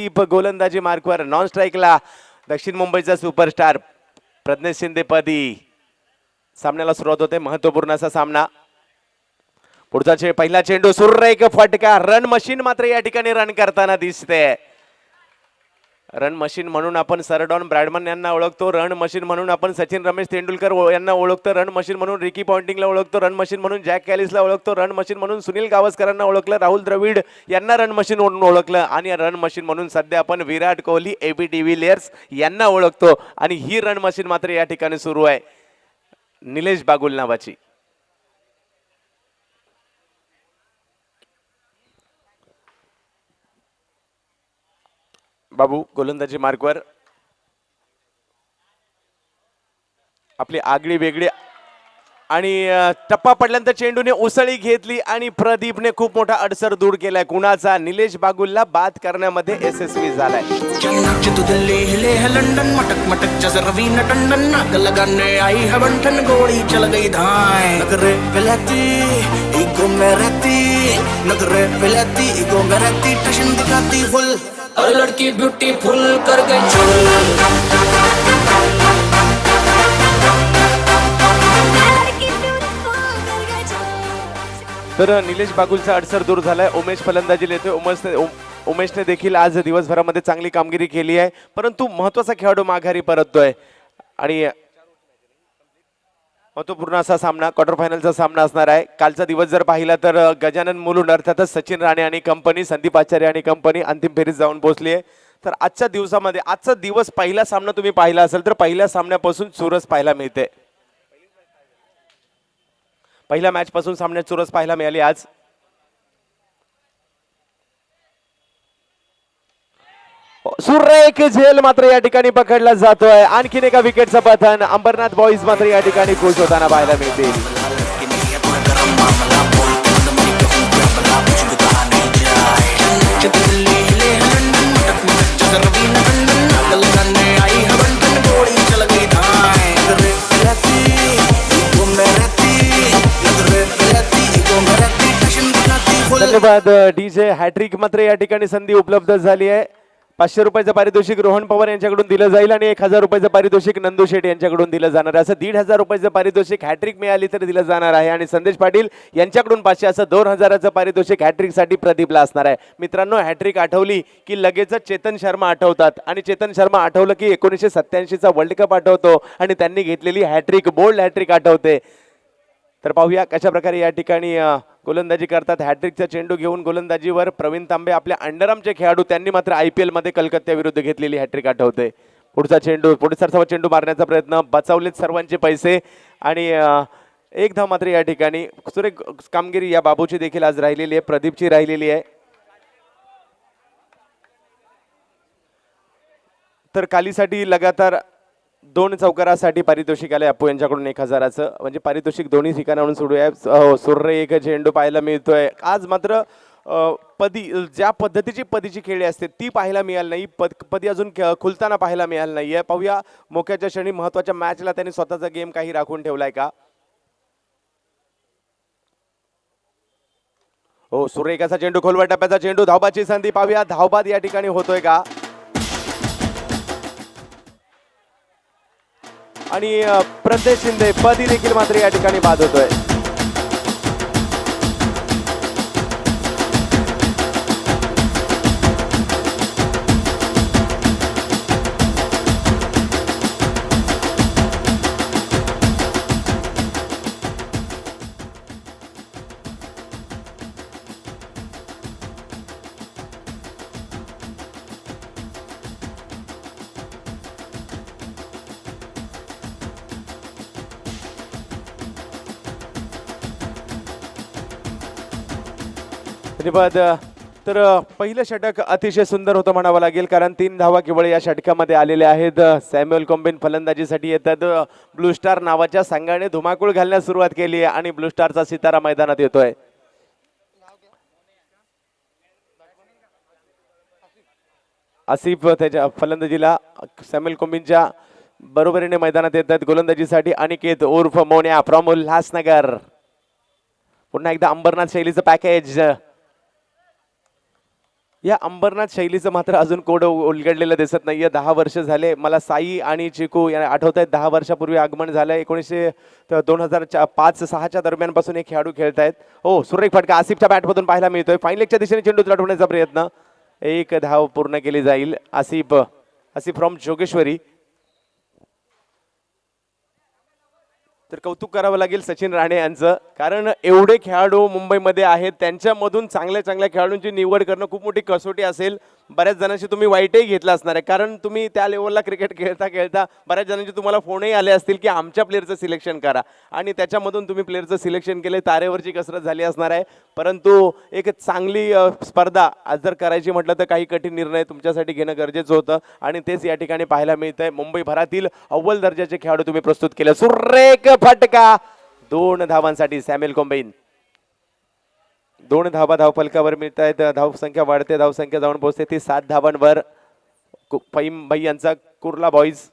प्रदीप गोलंदाजी मार्कवर. नॉन स्ट्राईकला दक्षिण मुंबईचा सुपरस्टार प्रज्ञेश शिंदे पदी. सामन्याला सुरुवात होते. महत्वपूर्ण असा सामना. पुढचा पहिला चेंडू सुरेख फटका. रन मशीन मात्र या ठिकाणी रन करताना दिसते. रन मशीन म्हणून आपण सरडॉन ब्रॅडमन यांना ओळखतो. रन मशीन म्हणून आपण सचिन रमेश तेंडुलकर यांना ओळखतो. रन मशीन म्हणून रिकी पॉन्टिंगला ओळखतो. रन मशीन म्हणून जॅक कॅलिसला ओळखतो. रन मशीन म्हणून सुनील गावस्करांना ओळखलं. राहुल द्रविड यांना रन मशीन म्हणून ओळखलं. आणि रन मशीन म्हणून सध्या आपण विराट कोहली, एबी डिव्हिलियर्स यांना ओळखतो. आणि ही रन मशीन मात्र या ठिकाणी सुरू आहे निलेश बागुल नावाची. बाबू गोलंदाजी मार्कवर. आपली आगळी वेगळी आणि टप्पा पडल्यानंतर चेंडूने उसळी घेतली आणि प्रदीपने खूप मोठा अडसर दूर केलाय. कुणाचा? निलेश बागुलला बाद करण्यामध्ये यशस्वी झालाय. लंडन मटक मटक जैसे रवीना टंडन नाक लगाने आई है बंठन गोली चल गई धाए. नगरे पिलाती ईगो में रहती, नगरे पिलाती ईगो में रहती, टशन दिखाती फुल और लड़की ब्यूटीफुल कर गई चुल. तर निलेश बागुलचा अडसर दूर झालाय. उमेश फलंदाजी येतोय. उमेशने देखील आज दिवसभरामध्ये चांगली कामगिरी केली आहे. परंतु महत्वाचा खेळाडू माघारी परततोय आणि महत्वपूर्ण असा सामना, क्वार्टर फायनलचा सामना असणार आहे. कालचा दिवस जर पाहिला तर गजानन मुलुंड अर्थातच सचिन राणे आणि कंपनी, संदीप आचार्य आणि कंपनी अंतिम फेरीत जाऊन पोहोचली आहे. तर आजच्या दिवसामध्ये आजचा दिवस पहिला सामना तुम्ही पाहिला असेल तर पहिल्या सामन्यापासून चुरस पाहायला मिळते. पहिल्या मॅच पासून सामन्यात चुरस पाहायला मिळाली आज. सुरेख झेल मात्र या ठिकाणी पकडला जातोय. आणखीन एका विकेटचं पतन. अंबरनाथ बॉईज मात्र या ठिकाणी खुश होताना पाहायला मिळतील. धन्यवाद डीजे. हॅट्रिक मात्र या ठिकाणी संधी उपलब्ध झाली आहे. 500 रुपयाचं पारितोषिक रोहन पवार यांच्याकडून दिलं जाईल आणि 1000 रुपयाचं पारितोषिक नंदू शेठ यांच्याकडून दिलं जाणार आहे. असं 1500 रुपयाचं पारितोषिक हॅट्रिक मिळाली तर दिलं जाणार आहे. आणि संदेश पाटील यांच्याकडून 500 असं 2000चं पारितोषिक हॅट्रिक साठी प्रदीपला असणार आहे. मित्रांनो, हॅट्रिक आठवली की लगेचच चेतन शर्मा आठवतात आणि चेतन शर्मा आठवलं की 1987चा वर्ल्ड कप आठवतो आणि त्यांनी घेतलेली हॅट्रिक, बोल्ड हॅट्रिक आठवते. तर पाहूया कशा प्रकारे या ठिकाणी गोलंदाजी करतात. हॅट्रिकचा चेंडू घेऊन गोलंदाजीवर प्रवीण तांबे, आपल्या अंडरआर्मचे खेळाडू, त्यांनी मात्र IPL मध्ये कलकत्त्या विरुद्ध घेतलेली हॅट्रिक आठवते. पुढचा चेंडू, पुढे सरसावा चेंडू मारण्याचा प्रयत्न, बचावलेत सर्वांचे पैसे आणि एक धाव मात्र या ठिकाणी. सुरेख कामगिरी या बाबूची देखील आज राहिलेली आहे, प्रदीपची राहिलेली आहे. तर कालीसाठी लगातार 2 चौकारासाठी पारितोषिक आले अप्पू यांच्याकडून 1000चं. म्हणजे पारितोषिक दोन्ही ठिकाणाहून सुरू आहे. सुरेख झेंडू पाहायला मिळतोय. आज मात्र पदी, ज्या पद्धतीची पदीची खेळी असते ती पाहायला मिळाली नाही. पदी अजून खुलताना पाहायला मिळालं नाहीये. पाहूया मोक्याच्या क्षणी महत्वाच्या मॅचला त्यांनी स्वतःचा गेम काही राखून ठेवलाय का. हो, सुरेखाचा चेंडू, खोलवर टप्प्याचा चेंडू, धावबाची संधी. पाहूया धावबाद या ठिकाणी होतोय का. आणि प्रज्ञेश शिंदे पदी देखील मात्र या ठिकाणी बाद होतोय. धन्यवाद. तर पहिलं षटक अतिशय सुंदर होतं म्हणावं लागेल, कारण 3 धावा केवळ या षटकामध्ये आलेल्या आहेत. सॅम्युअल कॉम्बिन फलंदाजीसाठी येतात. ब्लू स्टार नावाच्या संघाने धुमाकूळ घालण्यास सुरुवात केली आहे आणि ब्लू स्टारचा सितारा मैदानात येतोय. आसिफ त्याच्या फलंदाजीला सॅम्युअल कॉम्बिनच्या बरोबरीने मैदानात येतात. गोलंदाजीसाठी अनिकेत उर्फ मोन्या फ्रॉम उल्हासनगर. पुन्हा एकदा अंबरनाथ शैलीचं पॅकेज या अंबरनाथ शैलीचं मात्र अजून कोड उलगडलेलं दिसत नाहीये. 10 वर्ष झाले मला साई आणि चिकू या आठवत आहेत. 10 वर्षापूर्वी आगमन झालं. 2005-6च्या दरम्यानपासून हे खेळाडू खेळत आहेत. हो, सुरेख फटका आसिफच्या बॅटमधून पाहायला मिळतोय. फाईनलेगच्या दिशेने चेंडू लढवण्याचा प्रयत्न. एक धाव पूर्ण केली जाईल. आसिफ फ्रॉम जोगेश्वरी. तर कौतुक करावं लागेल सचिन राणे यांचं, कारण एवढे खेळाडू मुंबईमध्ये आहेत, त्यांच्यामधून चांगल्या चांगल्या खेळाडूंची निवड करणं खूप मोठी कसोटी असेल. बऱ्याच जणांशी तुम्ही वाईटही घेतला असणार आहे, कारण तुम्ही त्या लेवलला क्रिकेट खेळता खेळता बऱ्याच जणांचे तुम्हाला फोनही आले असतील की आमच्या प्लेअरचं सिलेक्शन करा, आणि त्याच्यामधून तुम्ही प्लेअरचं सिलेक्शन केले. तारेवरची कसरत झाली असणार आहे, परंतु एक चांगली स्पर्धा आज जर करायची म्हटलं तर काही कठीण निर्णय तुमच्यासाठी घेणं गरजेचं होतं, आणि तेच या ठिकाणी पाहायला मिळतंय. मुंबईभरातील अव्वल दर्जाचे खेळाडू तुम्ही प्रस्तुत केले. सुरेख फटका 2 धावांसाठी सॅम्युएल कोम्बेन. 2 धावा धावफलकावर मिळत आहेत. धावसंख्या वाढते, धावसंख्या जाऊन पोहोचते ती 7 धावांवर. फहीम भाई यांचा कुर्ला बॉईज.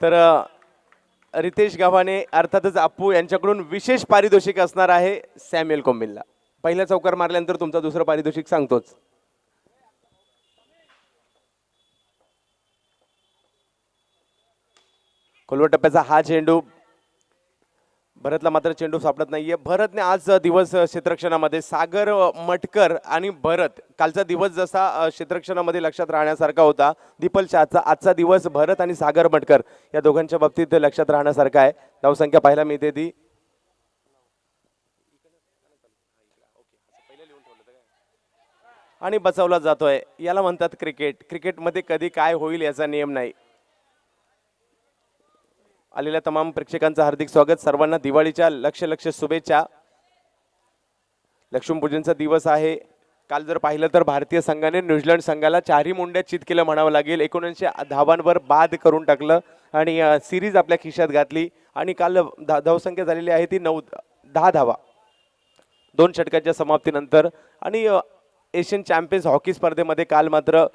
तर रितेश गावाने अर्थातच अप्पू यांच्याकडून विशेष पारितोषिक असणार आहे सॅम्युएल कोम्बेनला. पहिला चौकार मारल्यानंतर तुमचं दुसरं पारितोषिक सांगतोच. खोलवर टप्प्याचा हा चेंडू. भरतला मात्र चेंडू सापडत नाहीये. भरतने आज दिवस क्षेत्ररक्षणामध्ये, सागर मटकर आणि भरत कालचा दिवस जसा क्षेत्ररक्षणामध्ये लक्षात राहण्यासारखा होता, दीपलच्या आजचा दिवस भरत आणि सागर मटकर या दोघांच्या बाबतीत लक्षात राहण्यासारखा आहे. धावसंख्या पाहायला मिळते ती. आणि बचावला जातोय. याला म्हणतात क्रिकेट. क्रिकेटमध्ये कधी काय होईल याचा नियम नाही. आलेल्या तमाम प्रेक्षकांचं हार्दिक स्वागत. सर्वांना दिवाळीच्या लक्ष शुभेच्छा. लक्ष्मीपूजनचा दिवस आहे. काल जर पाहिलं तर भारतीय संघाने न्यूझीलंड संघाला 4ही मुंड्यात चित केलं म्हणावं लागेल. 19 धावांवर बाद करून टाकलं आणि सिरीज आपल्या खिशात घातली. आणि काल धावसंख्या झालेली आहे ती 10 धावा 2 षटकांच्या समाप्तीनंतर. आणि एशियन चॅम्पियन्स हॉकी स्पर्धेमध्ये काल मात्र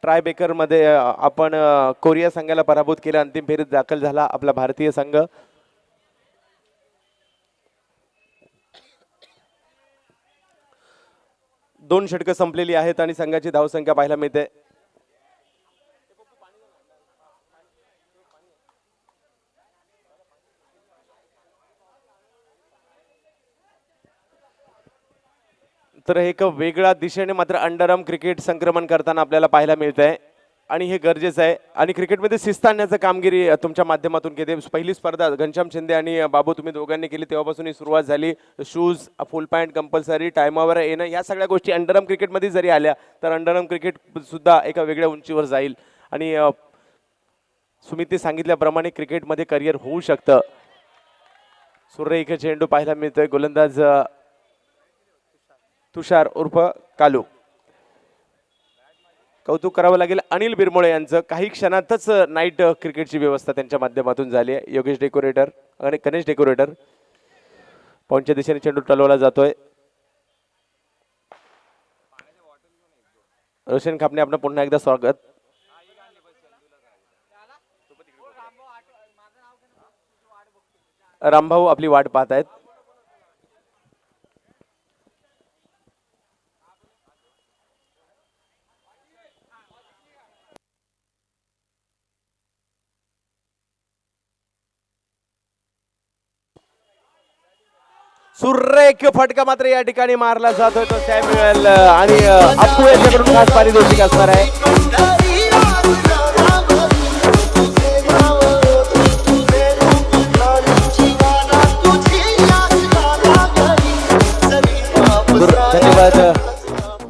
ट्रायबेकरमध्ये आपण कोरिया संघाला पराभूत केलं. अंतिम फेरीत दाखल झाला आपला भारतीय संघ. दोन षटकं संपलेली आहेत आणि संघाची धावसंख्या पाहायला मिळते. तर एक वेगळ्या दिशेने मात्र अंडरआर्म क्रिकेट संक्रमण करताना आपल्याला पाहायला मिळतंय, आणि हे गरजेचं आहे. आणि क्रिकेटमध्ये शिस्त आणण्याचं कामगिरी तुमच्या माध्यमातून केली. पहिली स्पर्धा घनश्याम शिंदे आणि बाबू तुम्ही दोघांनी केली, तेव्हापासून ही सुरुवात झाली. शूज, फुल पॅन्ट कंपल्सरी, टायमावर येणं, या सगळ्या गोष्टी अंडरआर्म क्रिकेटमध्ये जरी आल्या तर अंडरआर्म क्रिकेट सुद्धा एका वेगळ्या उंचीवर जाईल. आणि सुमितने सांगितल्याप्रमाणे क्रिकेटमध्ये करिअर होऊ शकतं. सुरेख चेंडू पाहायला मिळतोय. गोलंदाज तुषार उर्फ कालू. कौतुक करावं लागेल अनिल बिरमोळे यांचं. काही क्षणातच नाईट क्रिकेटची व्यवस्था त्यांच्या माध्यमातून झाली आहे. योगेश डेकोरेटर आणि गणेश डेकोरेटर. पॉईंटच्या दिशेने चेंडू टलवला जातोय. रोशन खापणे आपलं पुन्हा एकदा स्वागत. रामभाऊ आपली वाट पाहत आहेत. सुरेख फटका मात्र या ठिकाणी मारला जातोय तो सॅम्युएल, आणि अप्पू यांच्याकडून खास पारितोषिक असणार आहे. धन्यवाद.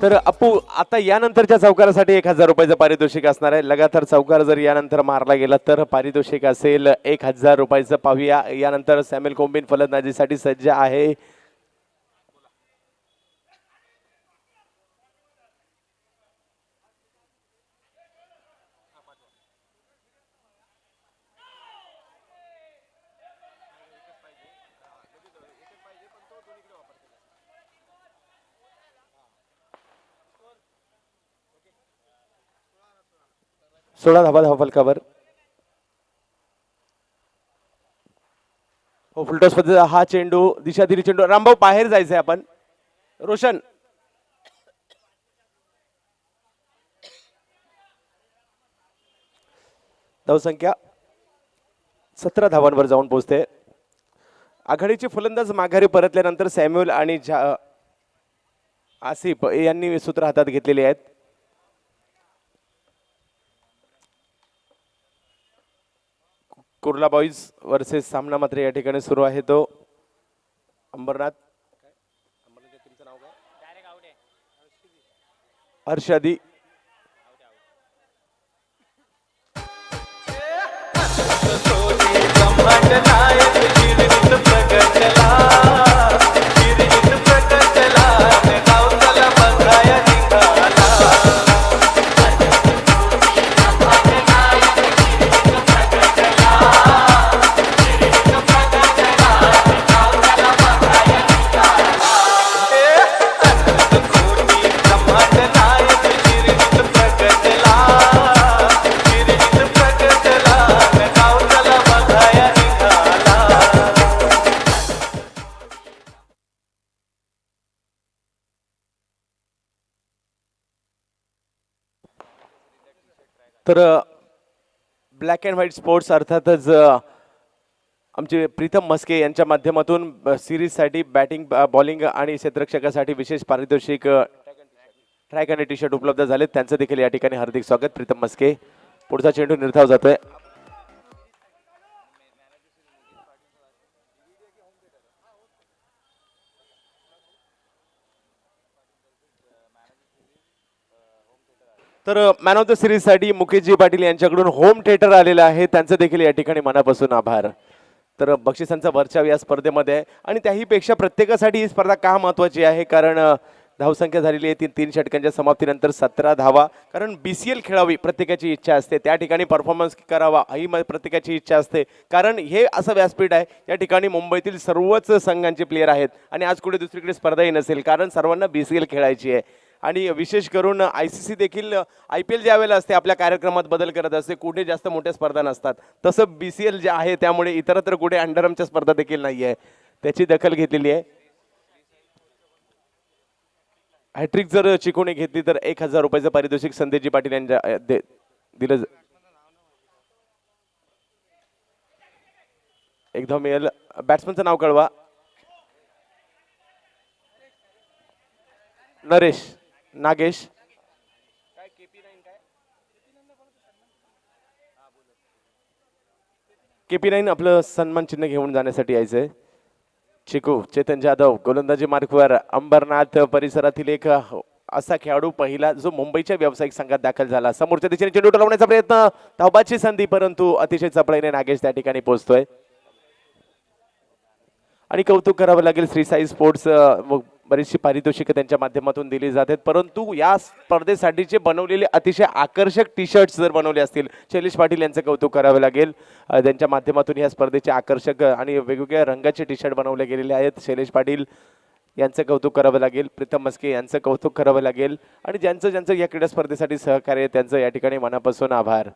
तर अप्पू, आता यानंतरच्या चौकारासाठी 1000 रुपयाचं पारितोषिक असणार आहे. लगातार चौकार जर यानंतर मारला गेला तर पारितोषिक असेल 1000 रुपयाचं. पाहूया यानंतर सॅम्युएल कोम्बेन फलंदाजीसाठी सज्ज आहे. 16 धावा धावा फलकावर. हो फुलटॉस पद्धतीचा हा चेंडू, दिशा दिली चेंडू, रामभाऊ बाहेर जायचंय आपण. रोशन धावसंख्या 17 धावांवर जाऊन पोहोचते. आघाडीचे फलंदाज माघारी परतल्यानंतर सॅम्युअल आणि आसिफ यांनी सूत्र हातात घेतलेली आहेत. कुर्ला बॉईज वर्सेस सामना मात्र या ठिकाणी सुरू आहे तो अंबरनाथ. हर्षादी तर ब्लॅक अँड व्हाईट स्पोर्ट्स अर्थातच आमचे प्रीतम मस्के यांच्या माध्यमातून सिरीजसाठी बॅटिंग बॉलिंग आणि क्षेत्ररक्षकासाठी विशेष पारितोषिक ट्रॅक आणि टी शर्ट उपलब्ध झालेत. त्यांचं देखील या ठिकाणी हार्दिक स्वागत. प्रीतम मस्के. पुढचा चेंडू निर्धाव जातोय. तर मॅन ऑफ द सिरीज साठी मुकेशजी पाटील यांच्याकडून होम थिएटर आलेलं आहे. त्यांचं देखील या ठिकाणी मनापासून आभार. तर बक्षिसांचा वर्षाव या स्पर्धेमध्ये आहे आणि त्याही पेक्षा प्रत्येकासाठी ही स्पर्धा का महत्वाची आहे, कारण धावसंख्या झालेली आहे 3 षटकांच्या समाप्तीनंतर 17 धावा. कारण BCL खेळावी प्रत्येकाची इच्छा असते, त्या ठिकाणी परफॉर्मन्स करावा ही प्रत्येकाची इच्छा असते. कारण हे असं व्यासपीठ आहे या ठिकाणी मुंबईतील सर्वच संघांचे प्लेयर आहेत आणि आज कुठे दुसरीकडे स्पर्धाही नसेल, कारण सर्वांना BCL खेळायची आहे. आणि विशेष करून ICC देखील IPL ज्या वेळेला असते आपल्या कार्यक्रमात बदल करत असते, कुठे जास्त मोठ्या स्पर्धा नसतात, तसं BCL जे आहे त्यामुळे इतरत्र कुठे अंडरआर्मच्या स्पर्धा देखील नाही आहे, त्याची दखल घेतलेली आहे. हॅट्रिक जर चिकोने घेतली तर 1000 रुपयाचं पारितोषिक संदेशजी पाटील यांच्या दिलं एकदम मिळेल. बॅट्समनचं नाव कळवा. नरेश नागेश. KP9 आपलं सन्मान चिन्ह घेऊन जाण्यासाठी यायचंय. चिकू चेतन जाधव गोलंदाजी मार्कवर. अंबरनाथ परिसरातील एक असा खेळाडू पहिला जो मुंबईच्या व्यावसायिक संघात दाखल झाला. समोरच्या दिशेने चेंडू टोलवण्याचा प्रयत्न, धावाची संधी, परंतु अतिशय चपळाईने नागेश त्या ठिकाणी पोहोचतोय. आणि कौतुक करावं लागेल श्री साई स्पोर्ट्स, बरीचशी पारितोषिकं त्यांच्या माध्यमातून दिली जातात, परंतु या स्पर्धेसाठीचे बनवलेले अतिशय आकर्षक टी शर्ट्स जर बनवले असतील, शैलेश पाटील यांचं कौतुक करावं लागेल. त्यांच्या माध्यमातून या स्पर्धेचे आकर्षक आणि वेगवेगळ्या रंगाचे टी शर्ट बनवले गेलेले आहेत. शैलेश पाटील यांचं कौतुक करावं लागेल. प्रीतम मस्के यांचं कौतुक करावं लागेल. आणि ज्यांचं ज्यांचं या क्रीडा स्पर्धेसाठी सहकार्य त्यांचं या ठिकाणी मनापासून आभार.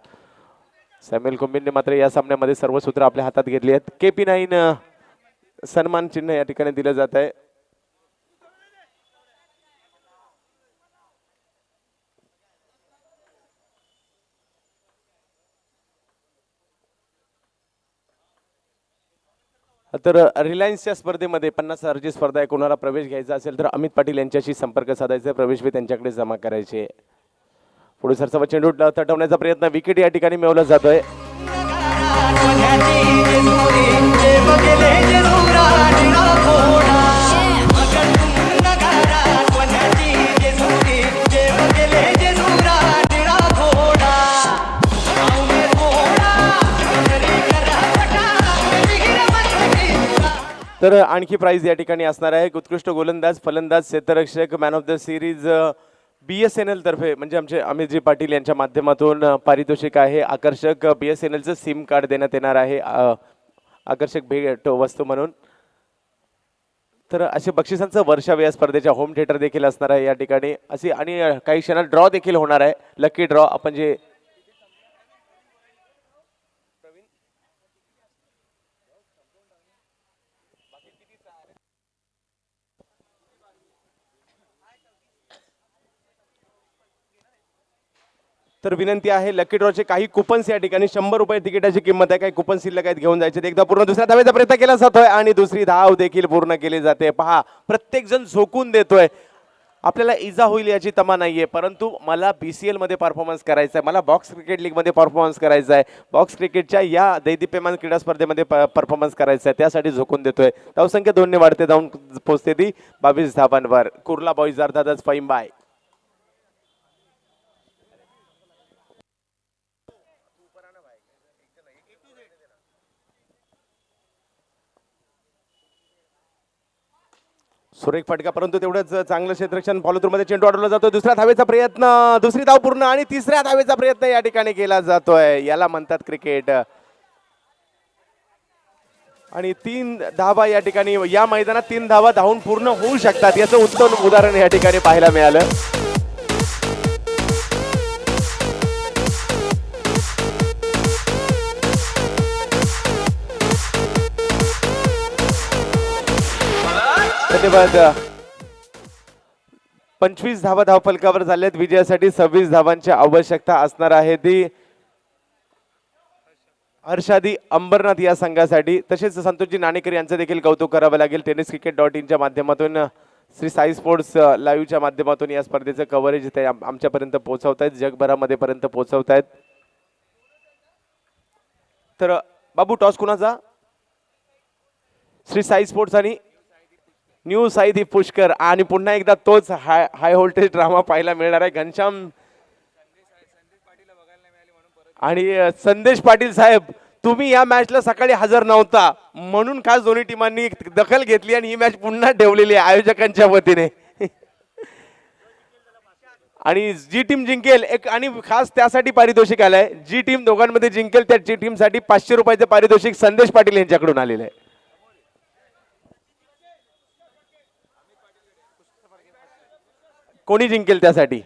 सॅम्युअल कुंबिनने मात्र या सामन्यामध्ये सर्व सूत्र आपल्या हातात घेतली आहेत. KP9 सन्मान चिन्ह या ठिकाणी दिलं जात आहे. तर रिलायन्सच्या स्पर्धेमध्ये 50,000ची स्पर्धा आहे. कोणाला प्रवेश घ्यायचा असेल तर अमित पाटील यांच्याशी संपर्क साधायचा, प्रवेश त्यांच्याकडे जमा करायचे. पुढे सरसवा चेंडू तटवण्याचा प्रयत्न, विकेट या ठिकाणी मिळवला जातोय. तर आणखी प्राइज या ठिकाणी असणार आहे. उत्कृष्ट गोलंदाज, फलंदाज, क्षेत्ररक्षक, man of the series BSNL तर्फे म्हणजे आमचे अमितजी पाटील यांच्या माध्यमातून पारितोषिक आहे. आकर्षक BSNLचं सिम कार्ड देण्यात येणार आहे आकर्षक भेट वस्तू म्हणून. तर असे बक्षिसांचं वर्षाव या स्पर्धेच्या होम थिएटर देखील असणार आहे या ठिकाणी. अशी आणि काही क्षणात ड्रॉ देखील होणार आहे. लकी ड्रॉ आपण जे तर विनंती आहे, लकी ड्रॉचे काही कुपन्स या ठिकाणी 100 रुपये तिकिटाची किंमत आहे, काही कुपन शिल्लक आहेत, घेऊन जायचे. एकदा पूर्ण दुसऱ्या धावेचा प्रयत्न केला जातोय आणि दुसरी धाव देखील पूर्ण केली जाते. पहा, प्रत्येक जण झोकून देतोय. आपल्याला इजा होईल याची तमा नाहीये, परंतु मला BCL मध्ये परफॉर्मन्स करायचा आहे, मला बॉक्स क्रिकेट लीग मध्ये परफॉर्मन्स करायचा आहे, बॉक्स क्रिकेटच्या या दैदिप्यमान क्रीडा स्पर्धेमध्ये परफॉर्मन्स करायचा आहे, त्यासाठी झोकून देतोय. धावसंख्या 2 ने वाढते, जाऊन पोहोचते ती 22 धावांवर. कुर्ला बॉईज अर्थातच फाईम बाय. सुरेख फटका, परंतु तेवढंच चांगलं क्षेत्ररक्षण. फॉलो थ्रू मध्ये चेंडू अडवला जातो. दुसऱ्या धावेचा प्रयत्न, दुसरी धाव पूर्ण आणि तिसऱ्या धावेचा प्रयत्न या ठिकाणी केला जातोय. याला म्हणतात क्रिकेट. आणि 3 धावा या ठिकाणी, या मैदानात 3 धावा धावून पूर्ण होऊ शकतात, याचं उत्तम उदाहरण या ठिकाणी पाहायला मिळालं. धन्यवाद. 25 धावा धावफलकावर झाल्यात. विजयासाठी 26 धावांची आवश्यकता असणार आहे ती हर्षादी अंबरनाथ या संघासाठी. तसेच संतोषजी नाणेकर यांचं देखील कौतुक करावं लागेल. tenniscricket.in च्या माध्यमातून, श्री साई स्पोर्ट्स लाईव्हच्या माध्यमातून या स्पर्धेचं कव्हरेज ते आमच्यापर्यंत पोहोचवतायत, जगभरामध्ये पर्यंत पोहोचवतायत. तर बाबू, टॉस कुणाचा? श्री साई स्पोर्ट्स आणि न्यू साईदीप पुष्कर. आणि पुन्हा एकदा तोच हाय व्होल्टेज ड्रामा पाहायला मिळणार आहे. घनश्याम आणि संदेश पाटील साहेब, तुम्ही या मॅचला सकाळी हजर नव्हता, म्हणून खास दोन्ही टीमांनी दखल घेतली आणि ही मॅच पुन्हा ठेवलेली आहे आयोजकांच्या वतीने. आणि जी टीम जिंकेल एक, आणि खास त्यासाठी पारितोषिक आलंय, जी टीम दोघांमध्ये जिंकेल त्या टीमसाठी 500 रुपयाचे पारितोषिक संदेश पाटील यांच्याकडून आलेलं आहे. कोणी जिंकेल त्यासाठी,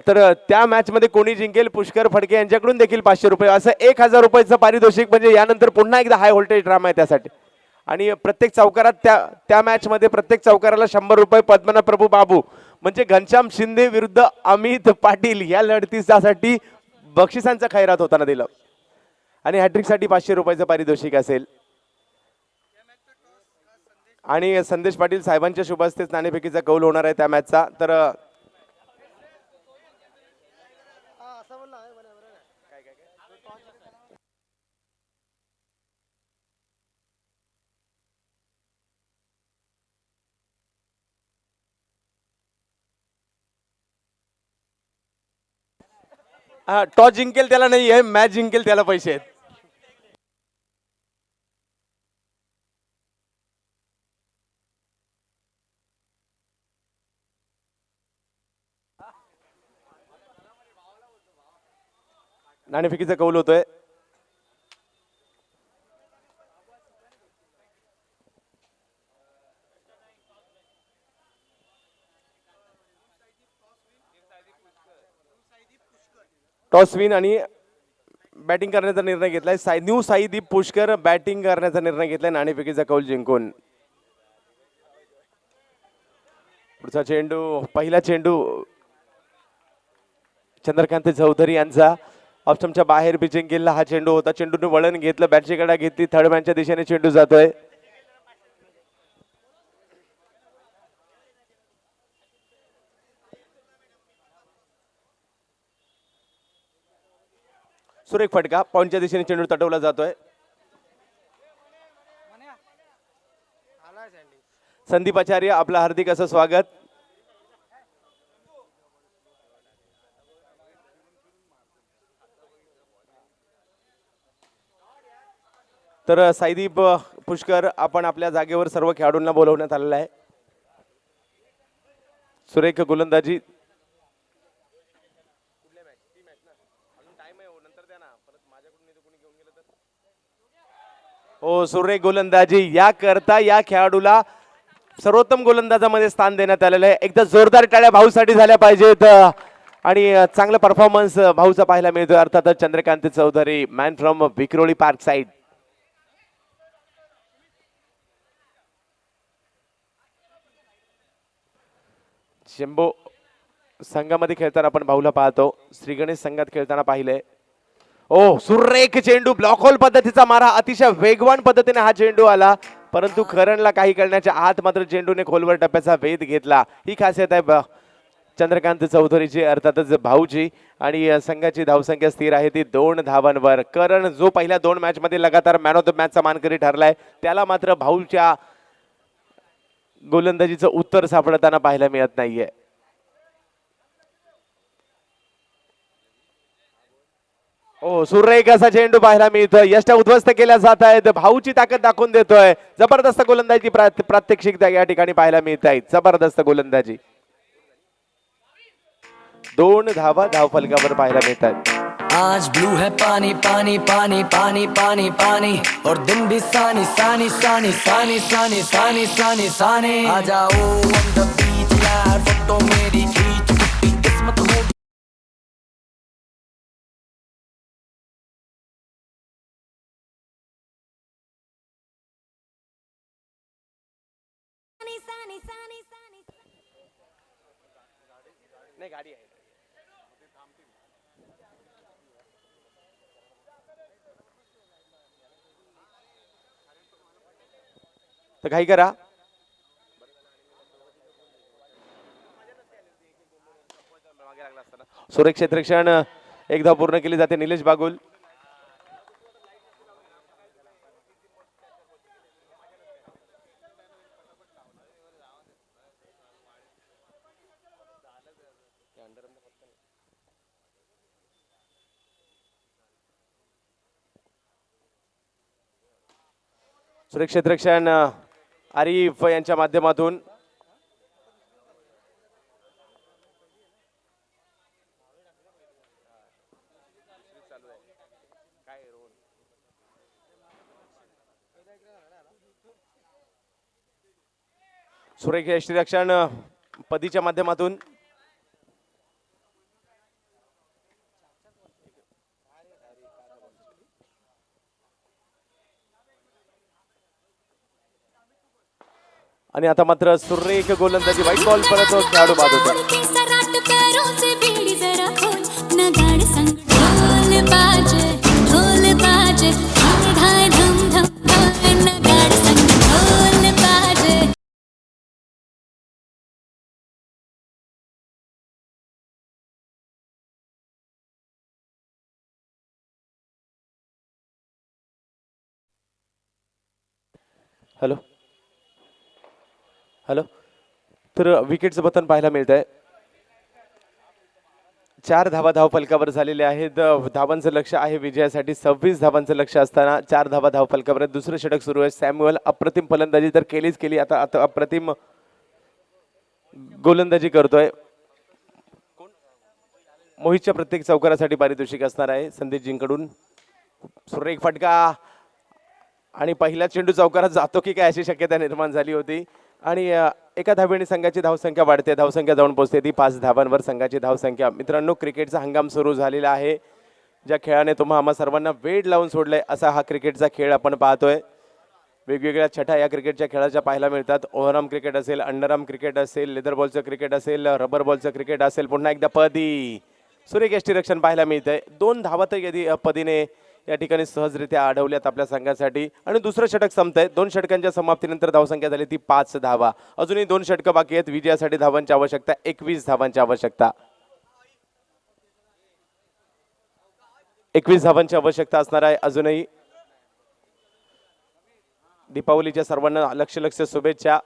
तर त्या मॅच मध्ये कोणी जिंकेल, पुष्कर फडके यांच्याकडून देखील 500 रुपये, असं 1000 रुपयाचं पारितोषिक. म्हणजे यानंतर पुन्हा एकदा हाय व्होल्टेज ड्रामा आहे त्यासाठी. आणि प्रत्येक चौकारात त्या मॅच मध्ये प्रत्येक चौकाराला 100 रुपये. पद्मनाभ प्रभू बाबू म्हणजे घनश्याम शिंदे विरुद्ध अमित पाटील या लढतीसाठी बक्षिसांचा खैरात होताना दिलं. आणि हॅट्रिकसाठी 500 रुपयाचं पारितोषिक असेल. आणि संदेश पाटील साहेबांच्या शुभ हस्ते नाणेफेकीचा कौल होणार आहे त्या मॅचचा. तर टॉस जिंकेल त्याला नाही आहे, मॅच जिंकेल त्याला पैसे आहेत. नाणेफेकीचा कौल होतोय. टॉस विन आणि बॅटिंग करण्याचा निर्णय घेतलाय. न्यू साईदीप पुष्कर बॅटिंग करण्याचा निर्णय घेतलाय नाणेफेकीचा कौल जिंकून. पुढचा चेंडू, पहिला चेंडू चंद्रकांत चौधरी यांचा ऑप्शनच्या बाहेर पिचिंग केला हा चेंडू होता. चेंडूने वळण घेतलं, बॅटची कडा घेतली, थर्ड मॅनच्या दिशेने चेंडू जातोय. सुरेख फटका, पॉइंटच्या दिशेने चेंडू तटवला जातोय. संदीप आचार्य, आपलं हार्दिक असं स्वागत. तर साईदीप पुष्कर, आपण आपल्या जागेवर सर्व खेळाडूंना बोलवण्यात आलेलं आहे. सुरेख गोलंदाजी. हो, सुरेख गोलंदाजी या करता या खेळाडूला सर्वोत्तम गोलंदाजामध्ये स्थान देण्यात आलेलं आहे. एकदा जोरदार टाळ्या भाऊसाठी झाल्या पाहिजेत. आणि चांगला परफॉर्मन्स भाऊचा पाहायला मिळतोय. अर्थातच Chandrakant Chaudhari, man from Vikhroli park side. शेंबो संघामध्ये खेळताना आपण भाऊला पाहतो, श्री गणेश संघात खेळताना पाहिले. ओ सुरेख चेंडू, ब्लॉक होल पद्धतीचा मारा, अतिशय वेगवान पद्धतीने हा चेंडू आला, परंतु करणला काही करण्याच्या आत मात्र चेंडूने खोलवर टप्प्याचा वेध घेतला. ही खासियत आहे चंद्रकांत चौधरीची, अर्थातच भाऊची. आणि संघाची धावसंख्या स्थिर आहे ती 2 धावांवर. करण जो पहिल्या 2 मॅच मध्ये लगातार मॅन ऑफ द मॅचचा मानकरी ठरलाय, त्याला मात्र भाऊच्या गोलंदाजीचं उत्तर सापडताना पाहायला मिळत नाहीये. ओ सुरेख असा चेंडू पाहायला मिळतोय, यष्ट्या उद्ध्वस्त केल्या जात आहेत, भाऊची ताकद दाखवून देतोय. जबरदस्त गोलंदाजी प्रात्यक्षिक या ठिकाणी पाहायला मिळत आहे. जबरदस्त गोलंदाजी. 2 धावा धावफलकावर पाहायला मिळतात. आज ब्लू है पानी पानी पानी पानी पानी पानी और दिन भी सानी सानी सानी सानी सानी सानी सानी सानी आ जाओ on the beach यार फोटो मेरी खींच कुप्पी किस्मत हो नाही गाडी आहे. तर काही करा. सुरेख क्षेत्ररक्षण एकदा पूर्ण केली जाते. निलेश बागुल. सुरेख क्षेत्ररक्षण आरिफ यांच्या माध्यमातून सुरेख क्षेत्ररक्षण पदीच्या माध्यमातून आणि आता मात्र सुरेख गोलंदाजी, व्हाईट बॉल परत खेळाडू बाद होतो. Hello hello. तर विकेटचं बटन पाहायला मिळत आहे. 4 धावा धावफलकावर झालेले आहेत. धावांचं लक्ष आहे विजयासाठी. 26 धावांचं लक्ष असताना 4 धावा धावफलकावर. दुसरं षटक सुरू आहे. सॅम्युअल अप्रतिम फलंदाजी तर केलीच केली, आता अप्रतिम गोलंदाजी करतोय. मोहितच्या प्रत्येक चौकारासाठी पारितोषिक असणार आहे संदीपजींकडून. सुरेख फटका आणि पहिला चेंडू चौकारात जातो की काय अशी शक्यता निर्माण झाली होती. आणि एका धावेने संघाची धावसंख्या वाढते. धावसंख्या जाऊन पोहोचते ती 5 धावांवर. संघाची धावसंख्या. मित्रांनो, क्रिकेटचा हंगाम सुरू झालेला आहे. ज्या खेळाने आम्हा सर्वांना वेड लावून सोडलंय असा हा क्रिकेटचा खेळ आपण पाहतोय. वेगवेगळ्या छटा या क्रिकेटच्या खेळाच्या पाहायला मिळतात. ओव्हरआर्म क्रिकेट असेल, अंडरआर्म क्रिकेट असेल, लेदर बॉलचं क्रिकेट असेल, रबर बॉलचं क्रिकेट असेल. पुन्हा एकदा पदी सुरेख यष्टीरक्षण पाहायला मिळतंय. 2 धावा तर यदि पदीने या ठिकाणी सहजरित्या अडवल्यात आपल्या संघासाठी. आणि दुसरं षटक संपतंय. 2 षटकांच्या समाप्तीनंतर धावसंख्या झाली ती 5 धावा. अजूनही 2 षटकं बाकी आहेत. विजयासाठी धावांची आवश्यकता 21 धावांची आवश्यकता. 21 धावांची आवश्यकता असणार आहे अजूनही. दीपावलीच्या सर्वांना लक्ष शुभेच्छा.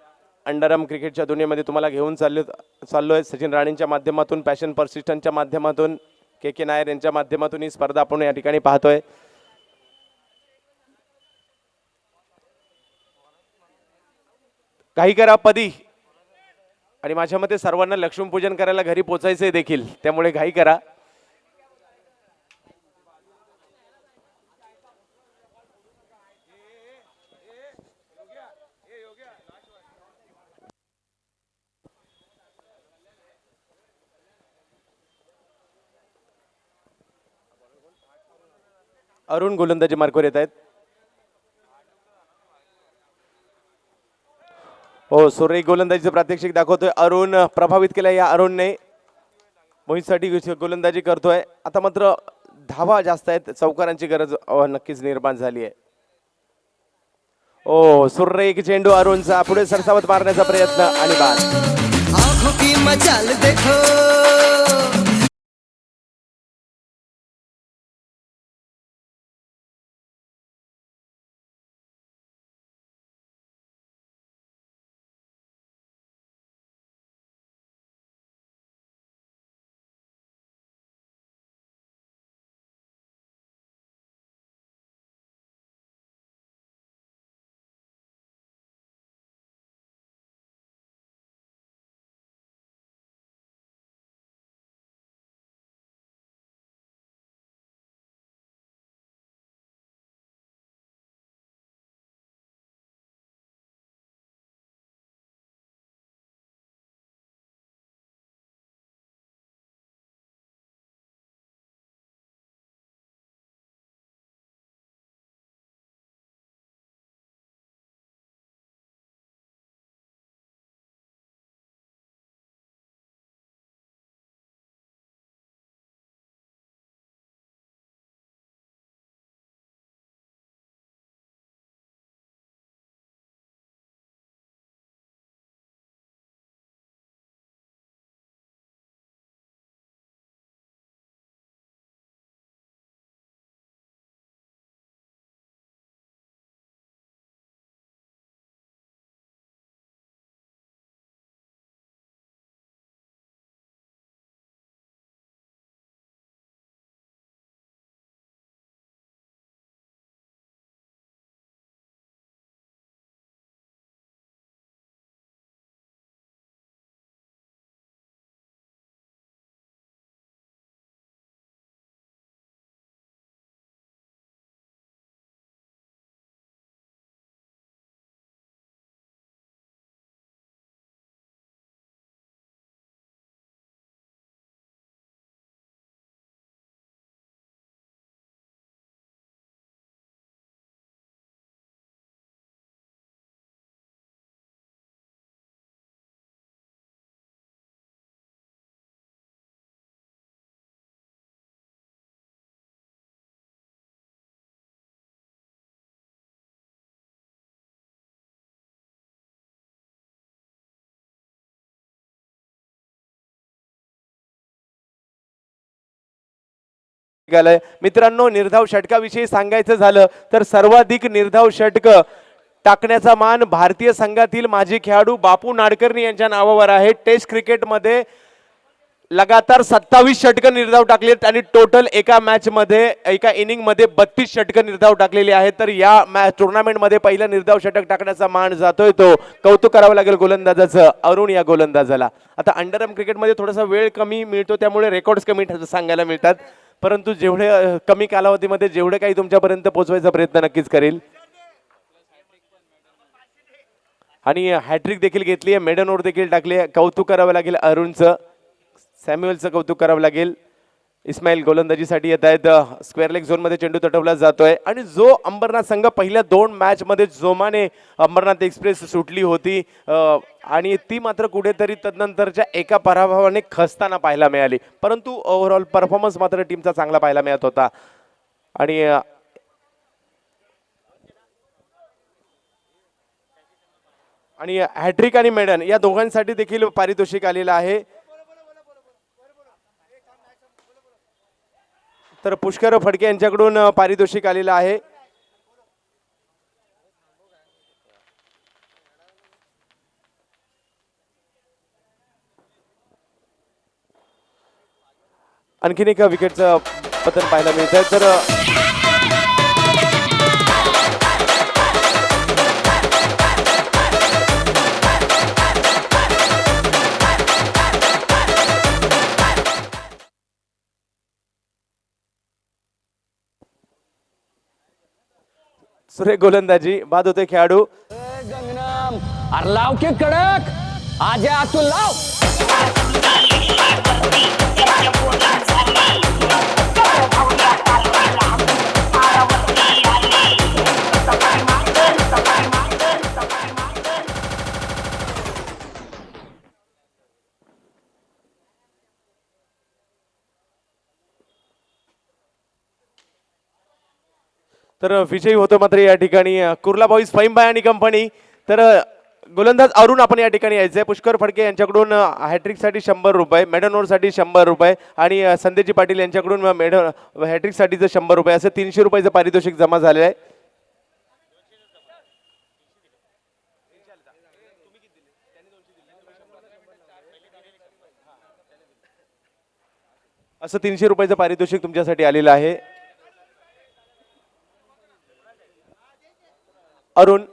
अंडरआर्म क्रिकेटच्या दुनियेमध्ये तुम्हाला घेऊन चाललोय. सचिन राणेंच्या माध्यमातून, पॅशन पर्सिस्टंटच्या माध्यमातून, के नायर यांच्या माध्यमातून ही स्पर्धा आपण या ठिकाणी पाहतोय. काही करा पदी. आणि माझ्या मते सर्वांना लक्ष्मीपूजन करायला घरी पोचायचंय देखील, त्यामुळे घाई करा. अरुण गोलंदाजी मार्कवर येत आहेत. हो, सुरेख गोलंदाजीचं प्रात्यक्षिक दाखवतोय अरुण. प्रभावित केलं या अरुणने. मोहितसाठी गोलंदाजी करतोय. आता मात्र धावा जास्त आहेत, चौकारांची गरज नक्कीच निर्माण झाली आहे. ओ सुरेख चेंडू अरुणचा पुढे सरसावत मारण्याचा प्रयत्न आणि बाद. आंखों की मचाल देखो निघालंय. मित्रांनो, निर्धाव षटकाविषयी सांगायचं झालं तर सर्वाधिक निर्धाव षटक टाकण्याचा मान भारतीय संघातील माजी खेळाडू बापू नाडकर्णी यांच्या नावावर आहे. टेस्ट क्रिकेटमध्ये लगातार 27 षटकं निर्धाव टाकलेत आणि टोटल एका मॅच मध्ये एका इनिंग मध्ये 32 षटकं निर्धाव टाकलेली आहेत. तर या टुर्नामेंट मध्ये पहिला निर्धाव षटक टाकण्याचा मान जातोय तो कौतुक करावं लागेल गोलंदाजाचं अरुण या गोलंदाजाला. आता अंडरआर्म क्रिकेटमध्ये थोडासा वेळ कमी मिळतो त्यामुळे रेकॉर्ड्स कमी सांगायला मिळतात, परंतु जेवढे कमी कालावधीमध्ये जेवढे काही तुमच्यापर्यंत पोहोचवायचा प्रयत्न नक्कीच करेल. आणि हॅट्रिक देखील घेतली आहे, मेडन ओव्हर देखील टाकली आहे. कौतुक करावं लागेल अरुणचं, सॅम्युअलचं कौतुक करावं लागेल. इस्माईल गोलंदाजीसाठी येत आहेत. स्क्वेअर लेग झोन मध्ये चेंडू तटवला जातोय आणि जो अंबरनाथ संघ पहिल्या 2 मॅच मध्ये जोमाने अंबरनाथ एक्सप्रेस सुटली होती आणि ती मात्र कुठेतरी तदनंतरच्या एका पराभवाने खचताना पाहायला मिळाली, परंतु ओव्हरऑल परफॉर्मन्स मात्र टीमचा चांगला पाहायला मिळत होता. आणि हॅट्रिक आणि मेडन या दोघांसाठी देखील पारितोषिक आलेलं आहे. तर पुष्कर फडके यांच्याकडून पारितोषिक आलेलं आहे. आणखीन एका विकेटचं पतन पाहायला मिळतंय. तर सुरेख गोलंदाजी बाद होते खेळाडू. गंगनम अरे लाव की कडक आजा तू लाव. तर विजयी होतो मात्र या ठिकाणी कुर्ला बॉईज फाईमबाय आणि कंपनी. तर गोलंदाज अरुण आपण या ठिकाणी यायचंय. पुष्कर फडके यांच्याकडून हॅट्रिकसाठी 100 रुपये, मेडनोरसाठी 100 रुपये आणि संदेजी पाटील यांच्याकडून हॅट्रिकसाठीचं 100 रुपये असं 300 रुपयाचं पारितोषिक जमा झालेलं आहे. असं 300 रुपयाचं पारितोषिक तुमच्यासाठी आलेलं आहे. अरुण,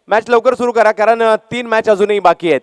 मॅच लवकर सुरू करा कारण 3 मॅच अजूनही बाकी आहेत.